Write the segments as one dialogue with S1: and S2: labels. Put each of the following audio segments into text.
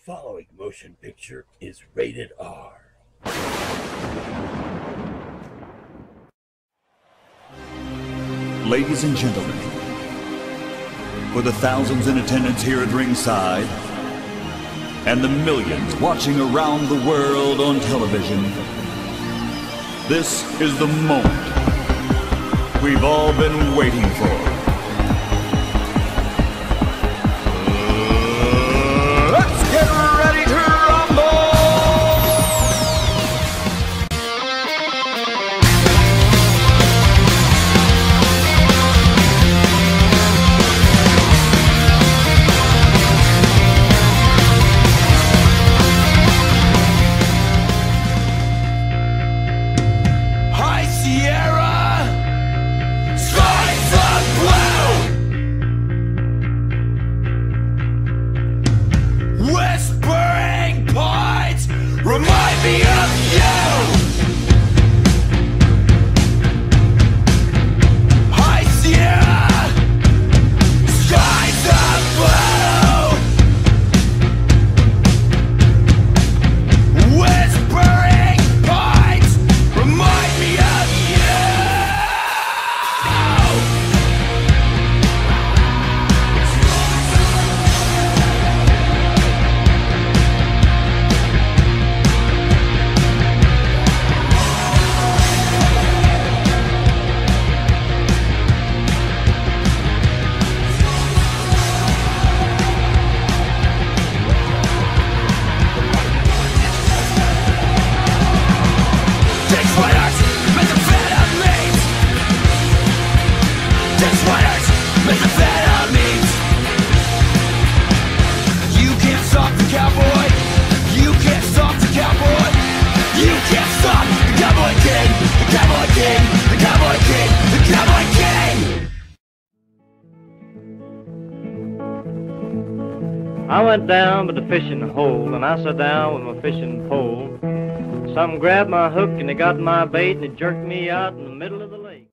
S1: following motion picture is rated R.
S2: Ladies and gentlemen, for the thousands in attendance here at ringside and the millions watching around the world on television, this is the moment we've all been waiting for. Let's get ready to rumble!
S3: High Sierra, skies of blue. Whispering pines remind me of you. High Sierra, skies of blue. Whispering pines remind me of you. Takes what hurts, makes a fan of me. Takes what hurts, makes a fan of me. You can't stop the cowboy. You can't stop the cowboy. You can't stop the cowboy king. The cowboy king. The cowboy king. The cowboy king.
S4: I went down to the fishing hole and I sat down with my fishing pole. Some grabbed my hook and they got my bait and they jerked me out in the middle of the lake.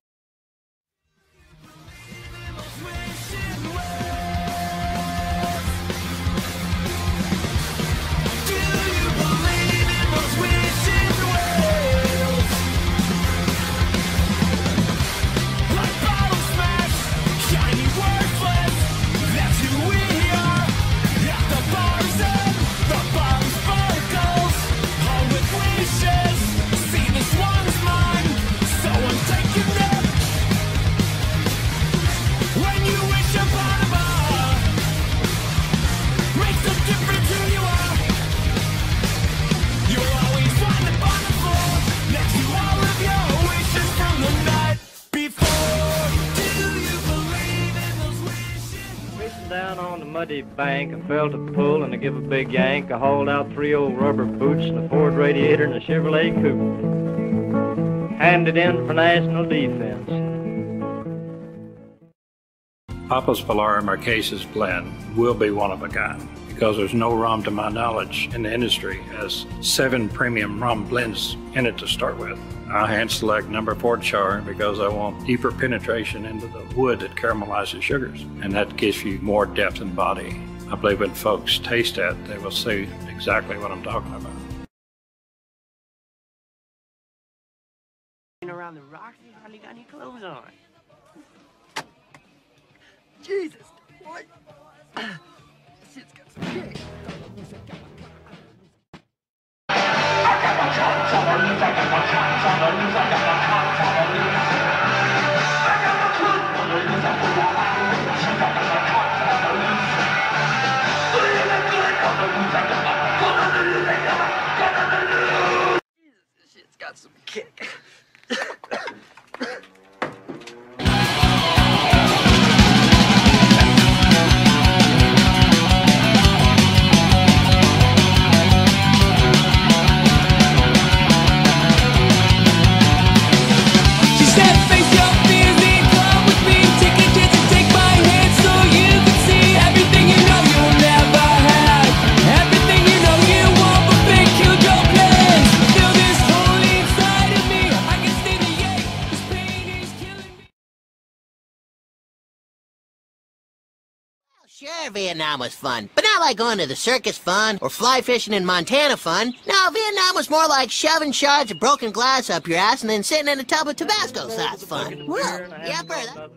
S4: Down on the muddy bank, I felt a pull and I give a big yank. I hauled out 3 old rubber boots and a Ford radiator and a Chevrolet coupe. Handed in for national defense.
S5: Papa's Pilar Marquesas blend will be one of a kind because there's no rum, to my knowledge, in the industry has 7 premium rum blends in it to start with. I hand select number 4 char because I want deeper penetration into the wood that caramelizes sugars, and that gives you more depth and body. I believe when folks taste that, they will see exactly what I'm talking about.
S6: Around the rocks, you hardly got any clothes on. Jesus, what? This shit's got some kick. Jesus, this shit's got some kick.
S7: Sure, Vietnam was fun, but not like going to the circus fun or fly fishing in Montana fun. No, Vietnam was more like shoving shards of broken glass up your ass and then sitting in a tub of Tabasco sauce fun. Well, yeah, brother.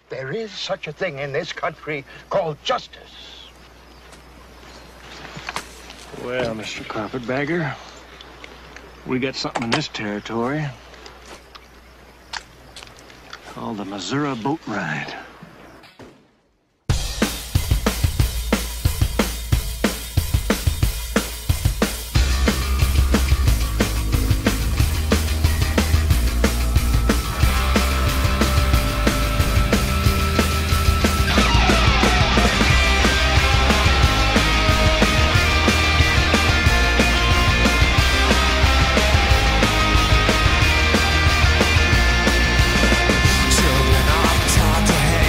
S8: There is such a thing in this country called justice.
S9: Well, Mr. Carpetbagger, we got something in this territory called the Missouri Boat Ride.
S3: Children are taught to hate.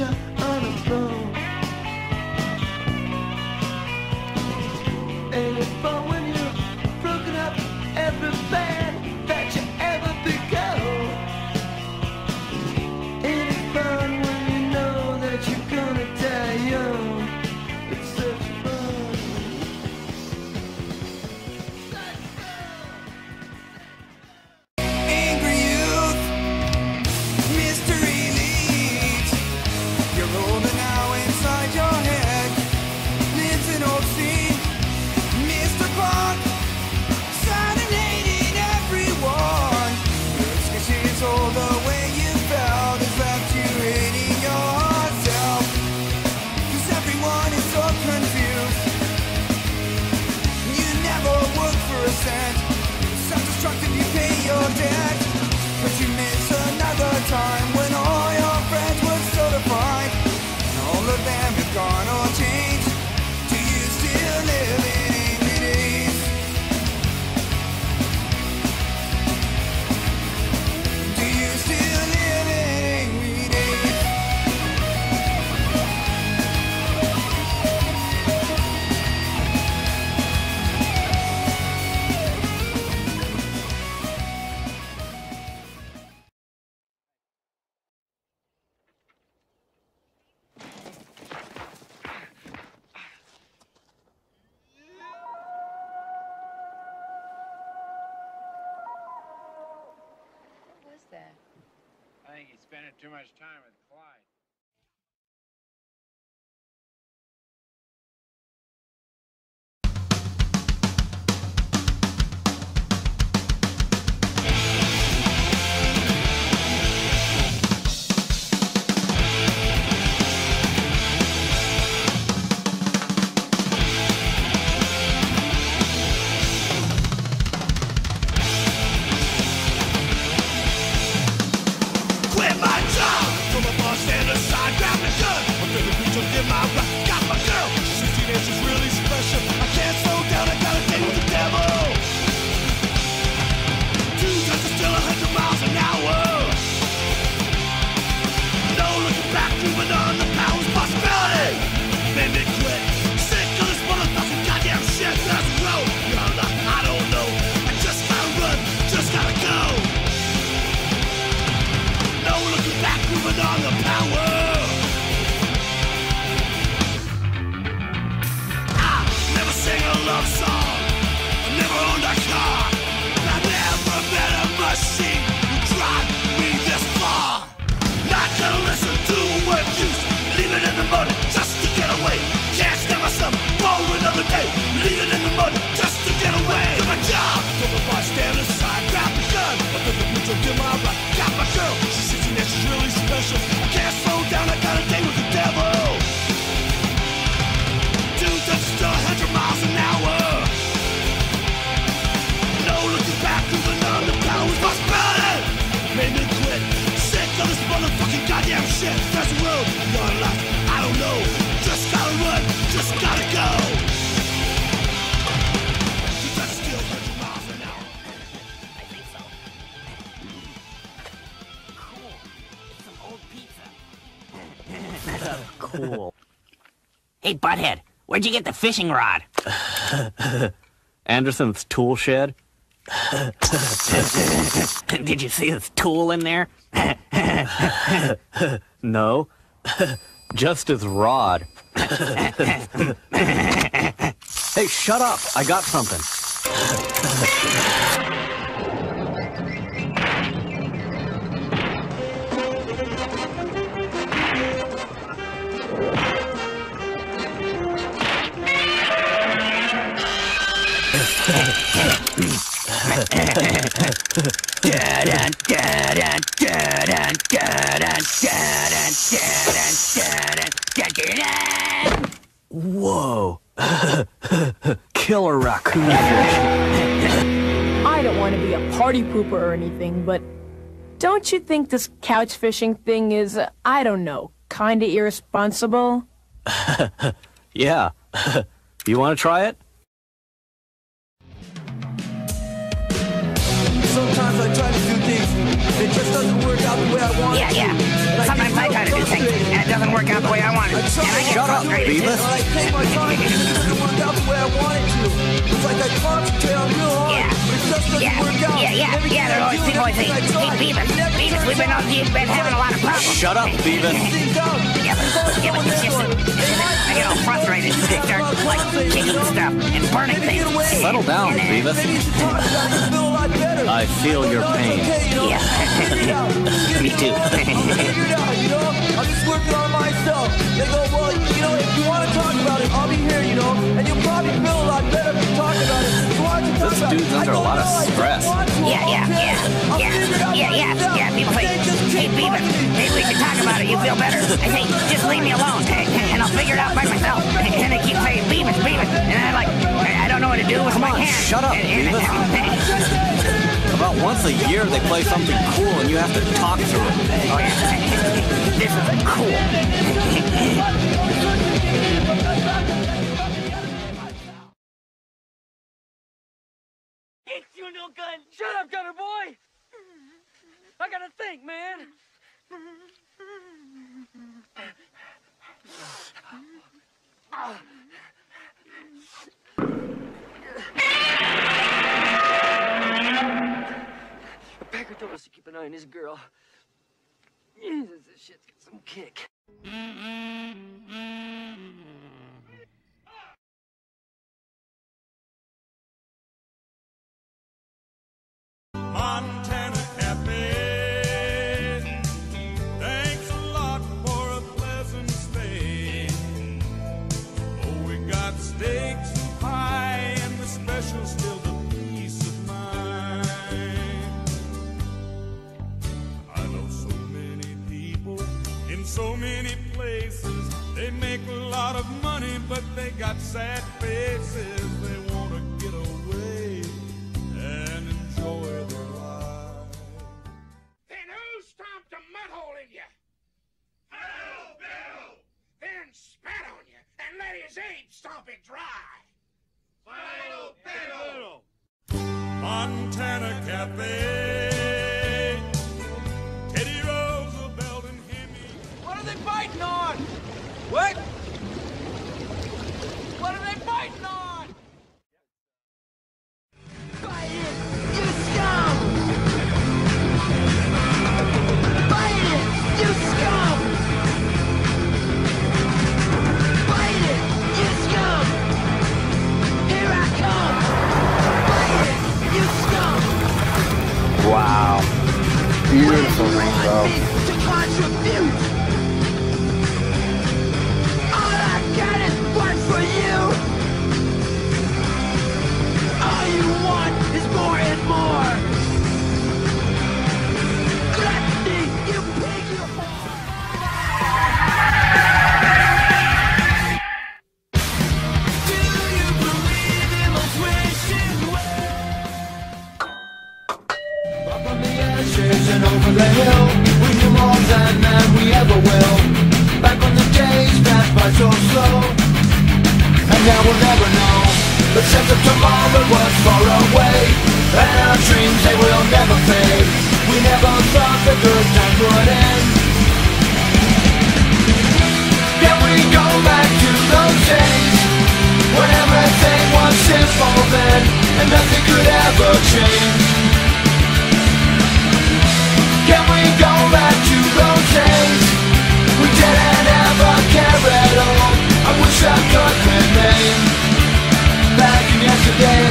S3: you're on the phone. Ain't it fun when you're broken up every band that you ever become? Ain't it fun when you know that you're gonna die young? It's such fun.
S10: Angry youth, mystery leads. You're older now inside your head. Lives an old scene, Mr. Punk, hating everyone. It's 'cause he's told the way you felt has left you hating yourself. 'Cause everyone is so confused. You never work for a cent. Self-destructive, you pay your debt. But you miss another time when all your friends were so defined. And all of them have gone or changed. Do you still live in angry days? Do you still live in angry days?
S11: What was that?
S5: I think he's spending too much time with Clyde.
S3: Quit my job! From a bar stand aside, grab the gun. I'm gonna reach up in my rock. Got my girl. She's 16 and she's really special. I can't slow down, I got a date with the devil. 2 tons are still 100 miles an hour. No looking back, moving on, the power's possibility. Made me quit. Sick of this motherfucking goddamn shit. There's a road. You're like, I don't know. I just gotta run, just gotta go. No looking back, moving on the power. I never sang a love song. I never owned a car. I never met a machine who drive me this far. Not gonna listen to word use. Leave it in the mud just to get away. Can't stand myself for another day. Leave it in the mud just to get away. Do my job. From a bar stand aside, grab the gun. I put the boots up in my right. Got my girl. She's 16 and she's really special. I can't slow down, I got a date with the devil. 2 tons still 100 miles an hour. No looking back, moving on, the power's possibility. Made me quit. Sick of this motherfucking goddamn shit. There's a road, you're lost, I don't know. Just gotta run, just gotta go. 2 tons still 100 miles an hour.
S7: I think so. Cool. It's some old pizza.
S12: Cool.
S13: Hey, butthead, where'd you get the fishing rod?
S12: Anderson's tool shed.
S13: Did you see his tool in there?
S12: No. Just his rod. Hey, shut up. I got something. Whoa. Killer raccoon fish.
S14: I don't want to be a party pooper or anything, but don't you think this couch fishing thing is, I don't know, kinda irresponsible?
S12: Yeah. You want to try it?
S10: Sometimes I try to do things, it just doesn't work out the way I want it to.
S13: Yeah. Sometimes I try to do things, and it doesn't work out the way I want it. And I get frustrated.
S10: I take my time, and it doesn't work out the way I want it to. It's like I concentrate on real hard, but it just doesn't work out.
S13: Yeah, there are always people always say, hey, Beavis, we've been having a lot of problems.
S12: Shut up, Beavis.
S13: Yeah, but it's just, I get all frustrated. I start, like, kicking stuff and burning things.
S12: Settle down, Beavis. I feel your pain.
S13: Yeah. Me too.
S10: I'm just working on myself. They go, well, if you want to talk about it, I'll be here, and you'll probably feel a lot better if you talk about it. So why don't you talk about it?
S12: This dude's under a lot of stress.
S13: Yeah. People say, hey, Beavis, maybe we should talk about it. You feel better. I say, just leave me alone, and I'll figure it out by myself. And they keep saying, Beavis, and I'm like, I don't know what to do with my hands.
S12: Shut up, Beavis. About once a year they play something cool and you have to talk to it.
S13: Oh yeah, this is cool.
S6: It's you, no gun. Shut up, gunner boy. I gotta think, man. Packer told us to keep an eye on his girl. Jesus, this shit's got some kick.
S3: Montana Cafe, thanks a lot for a pleasant stay. Oh, we got steaks and pie, and the special still the peace of mind. I know so many people in so many places. They make a lot of money, but they got sad faces. They want to get away and enjoy their life.
S8: Then who stomped a mud hole in you? Bill! Then spat on you and let his ape stomp it dry. Bill!
S3: Montana Cafe, Teddy Roosevelt and Hemi.
S10: What are they fighting on? What? What are they fighting on?
S6: Fight it, you scum! Fight it, you scum! Fight it, you scum! Here I come! Fight it, you scum!
S11: Wow. Beautiful rainbow.
S6: To contribute! All I got is work for you! All you want is more and more! Gluttony, you pig, you whore! Do you believe in most wishing
S10: Up from the ashes and over the hill, we knew more than we ever will. Back when the days passed by so slow, and now we'll never know. The sense of tomorrow was far away, and our dreams, they will never fade. We never thought the good times would end. Can we go back to those days, when everything was simple then, and nothing could ever change? Can we go back to those days? We didn't ever care at all. I wish I could remain back in yesterday.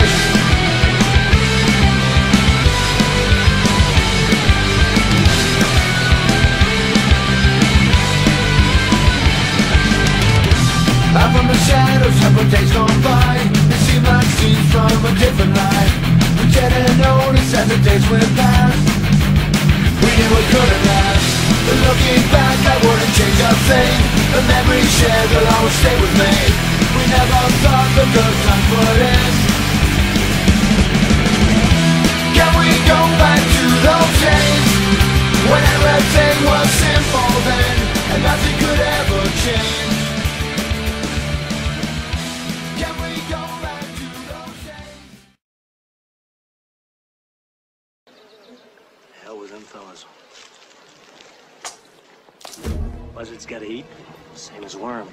S10: Out from the shadows, several days gone by. They seem like scenes from a different life. We didn't notice as the days went past. We knew it couldn't last, but looking back I wouldn't change a thing. The memory shared will always stay with me. We never thought the good times would end. Can we go back to those days, when everything was simple then, and nothing could ever change? Can we go back to those days?
S12: Hell with them fellas.
S9: Buzzards gotta eat, same as worms.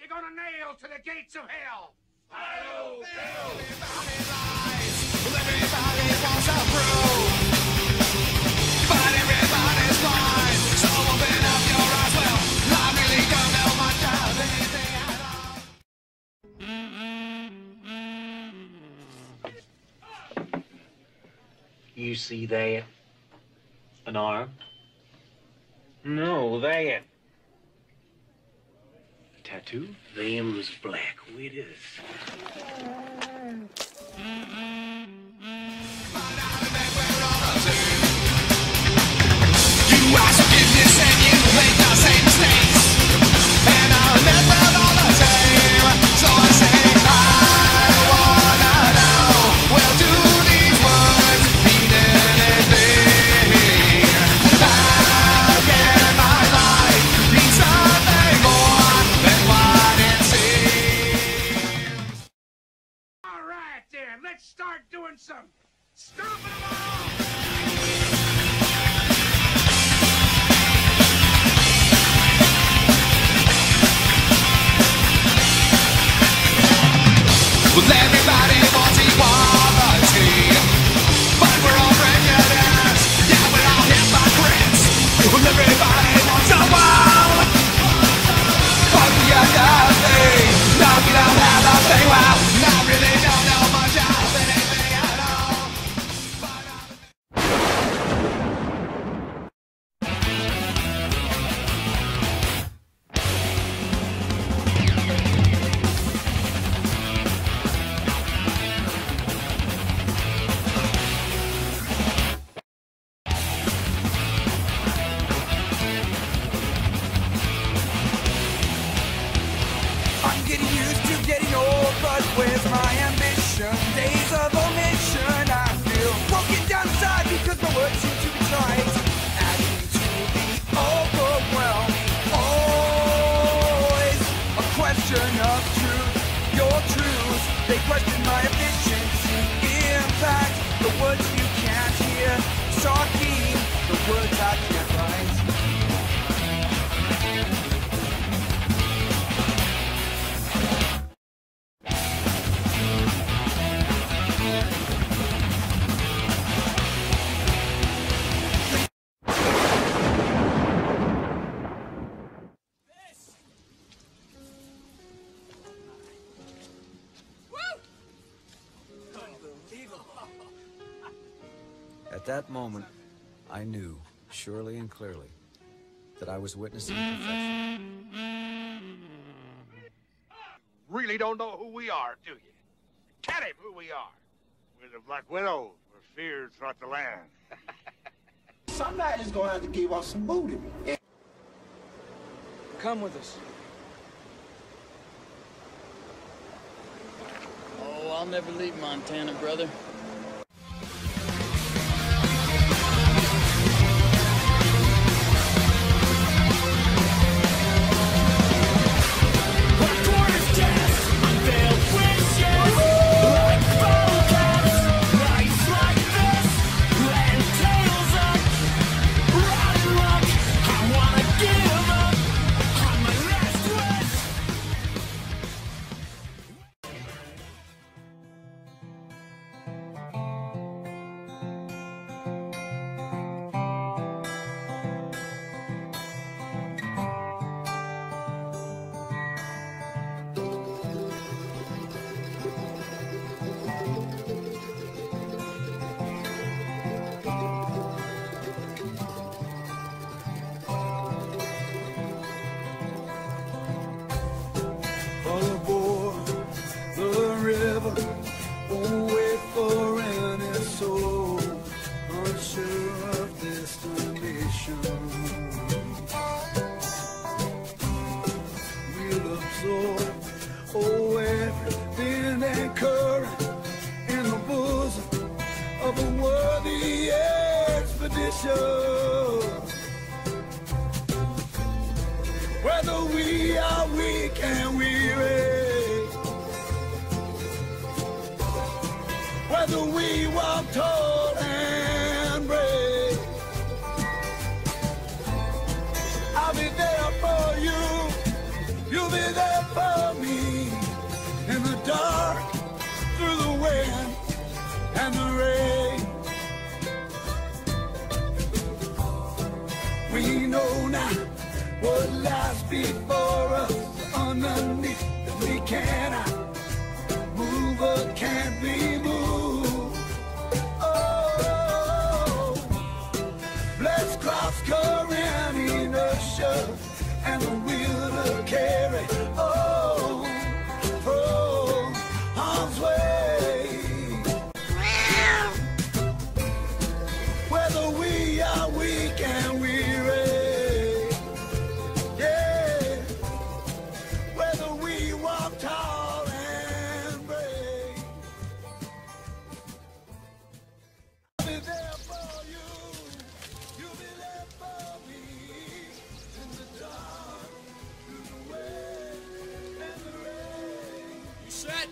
S3: You're gonna nail to the gates of hell.
S10: Everybody wants a proof, but everybody's blind. So open up your eyes. Well, I really don't know much of anything at all.
S9: You see that? An arm? No, that. Tattoo? Them's black widows.
S10: You ask forgiveness and you make the same mistakes, and I'll never all the same. So I say I wanna know, well, do these words mean anything? How can my life be something more than what it seems?
S3: All right, then, let's start doing some stomping along.
S10: Well, everybody wants equality, but we're all prejudiced. Yeah, we're all hypocrites. Well, everybody wants a world, but we got nothing. No, we don't have nothing. Well, I really don't know much of anything at all.
S3: I'm getting used to getting old, but where's my ambition? Days of omission, I feel broken down inside because my words seem to be trite, adding to the overwhelm. Always a question of truth, your truth. They question my efficiency, impact. The words you can't hear, talking the words I can't write.
S12: At that moment, I knew, surely and clearly, that I was witnessing perfection.
S8: Really don't know who we are, do you? Tell him who we are. We're the Black Widows. We're feared throughout the land.
S15: Somebody's going to have to give us some booty.
S6: Come with us.
S16: Oh, I'll never leave Montana, brother.
S10: shore. Oh, every wind and current in the bosom of a worthy expedition. Whether we are weak and weary, whether we walk tall and brave, I'll be there for you, you'll be there for me, in the dark, through the wind and the rain. We know now what lies before us underneath, that we cannot move or can't be moved. Oh, let's cross current inertia and the will to carry. Oh, arms way. Whether we are weak and weary, yeah. Whether we walk tall and brave, I'll be there for you, you'll be there for me, in the dark, through the wind and the rain.
S15: You set?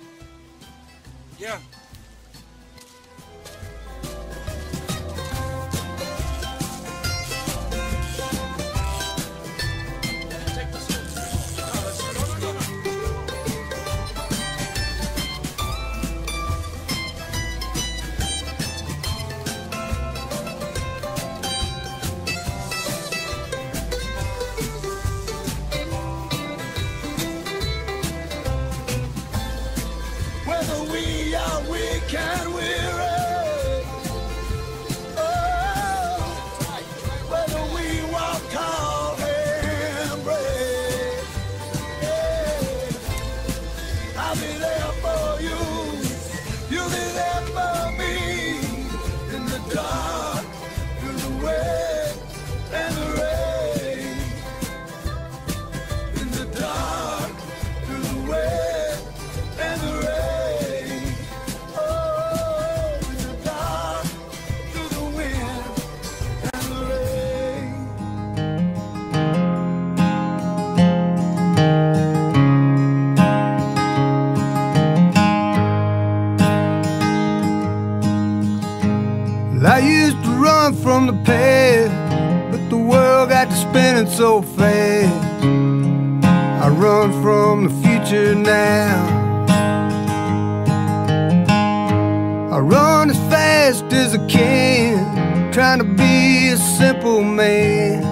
S15: Yeah.
S10: Whether we are weak and weary, oh, whether we walk tall and brave, yeah. I'll be there for you, you'll be there for me, in the dark, through the wind and the rain, in the dark, through the wind and the rain. I used to run from the past, but the world got to spinning so fast. I run from the future now. I run as fast as I can, trying to be a simple man.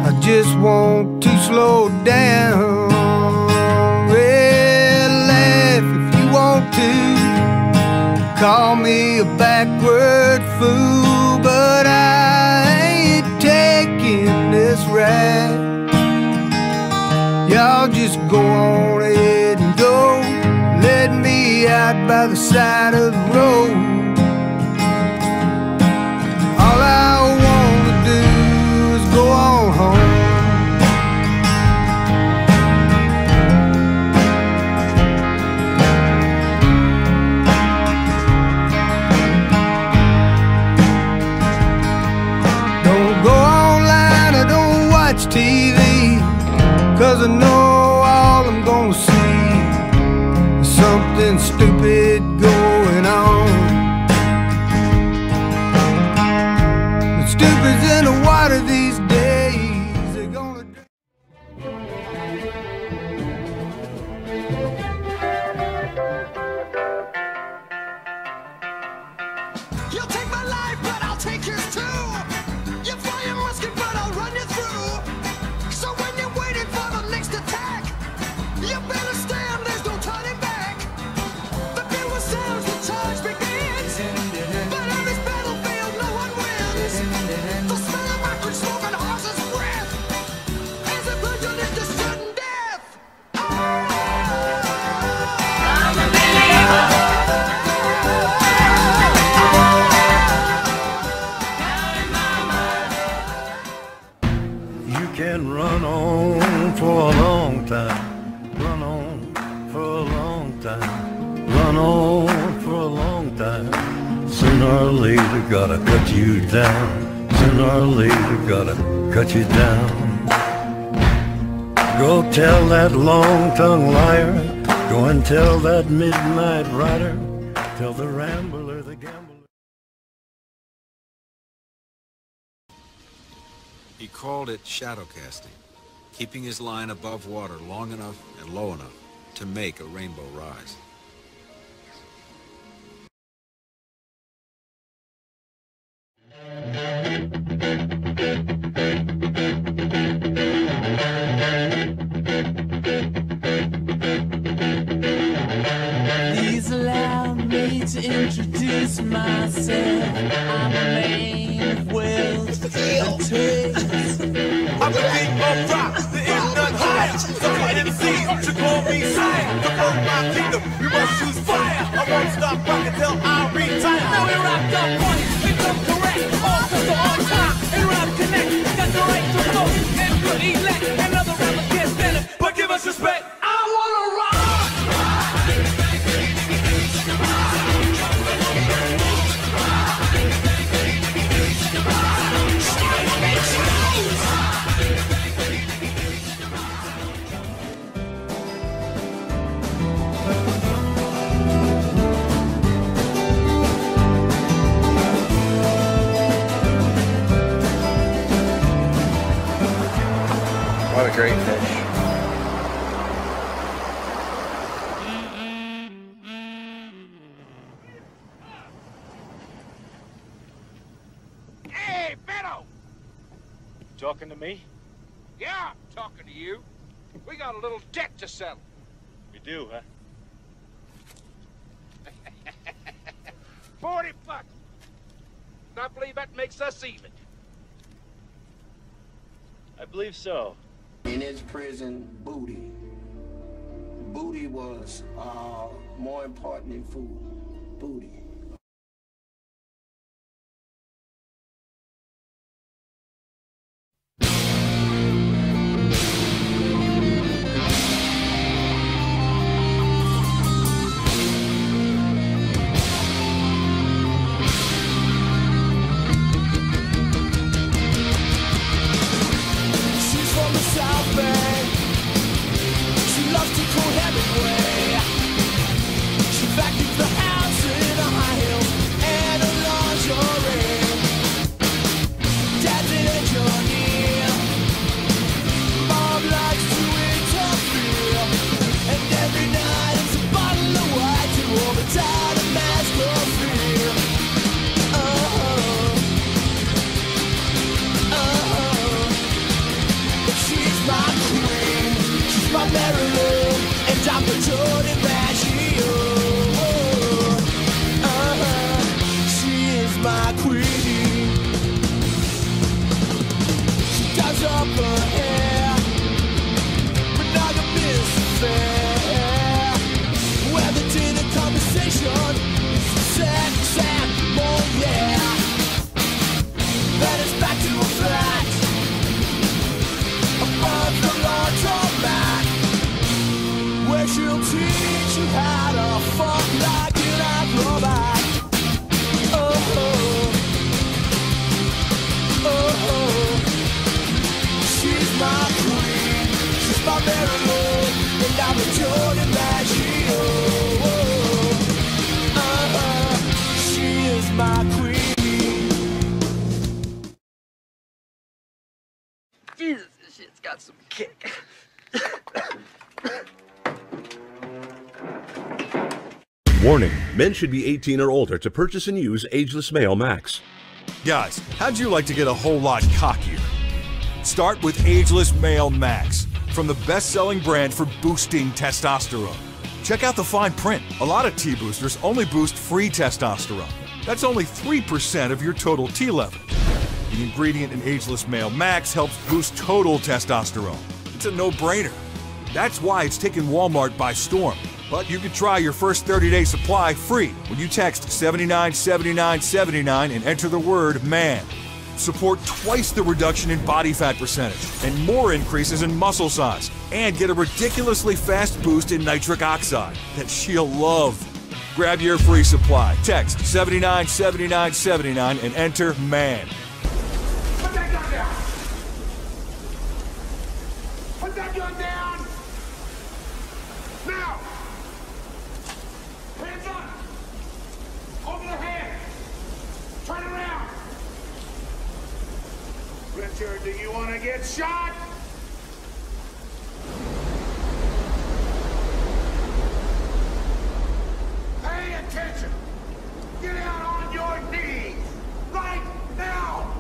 S10: I just want to slow down. Well, laugh if you want to, call me a backward fool, but I ain't taking this ride. Y'all just go on ahead and go, let me out by the side of the road. All I wanna do is go on home. TV, 'cause I know all I'm gonna see is something stupid going on. The stupid's in the water these days, they're gonna
S3: You'll take my life, but I'll take yours too. You fly and musket, but I'll run you through. So when you're waiting for the next attack, you better stand, there's no turning back. The
S17: time, run on for a long time. Sooner or later, gotta cut you down. Sooner or later, gotta cut you down. Go tell that long-tongued liar. Go and tell that midnight rider. Tell the rambler, the gambler.
S12: He called it shadow casting, keeping his line above water long enough and low enough to make a rainbow rise.
S10: Please allow me to introduce myself. I'm a man of wealth and taste.
S3: I'm the king of rock, the ignorant higher. Some MCs should call me sire. To burn my kingdom, we must choose fire. I won't stop rocking till I retire.
S10: Now we rocked up on it, we come correct. All comes on time, and rhyme connect. Got the right to vote, and good elect. Another rapper can't stand it, but give us respect. I wanna rock!
S11: What a great fish.
S8: Hey, Benno!
S9: Talking to me?
S8: Yeah, I'm talking to you. We got a little debt to settle.
S9: We do, huh?
S8: 40 bucks. I believe that makes us even.
S9: I believe so.
S18: In his prison, booty. Booty was more important than food. Booty.
S6: Jesus, this shit's got some kick.
S19: Warning, men should be 18 or older to purchase and use Ageless Male Max.
S20: Guys, how'd you like to get a whole lot cockier? Start with Ageless Male Max, from the best-selling brand for boosting testosterone. Check out the fine print. A lot of T-boosters only boost free testosterone. That's only 3% of your total T level. The ingredient in Ageless Male Max helps boost total testosterone. It's a no-brainer. That's why it's taken Walmart by storm. But you can try your first 30-day supply free when you text 797979 and enter the word MAN. Support twice the reduction in body fat percentage and more increases in muscle size, and get a ridiculously fast boost in nitric oxide that she'll love. Grab your free supply. Text 797979 and enter MAN.
S3: Put that gun down! Put that gun down! Now! Hands up! Over the head! Turn around! Richard, do you want to get shot? Pay attention! Get out on your knees! Right now!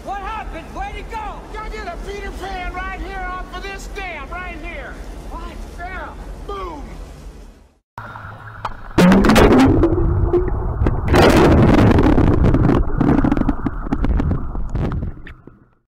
S6: What happened? Where'd he go?
S3: I did a Peter Pan right here off of this dam, right here.
S6: What?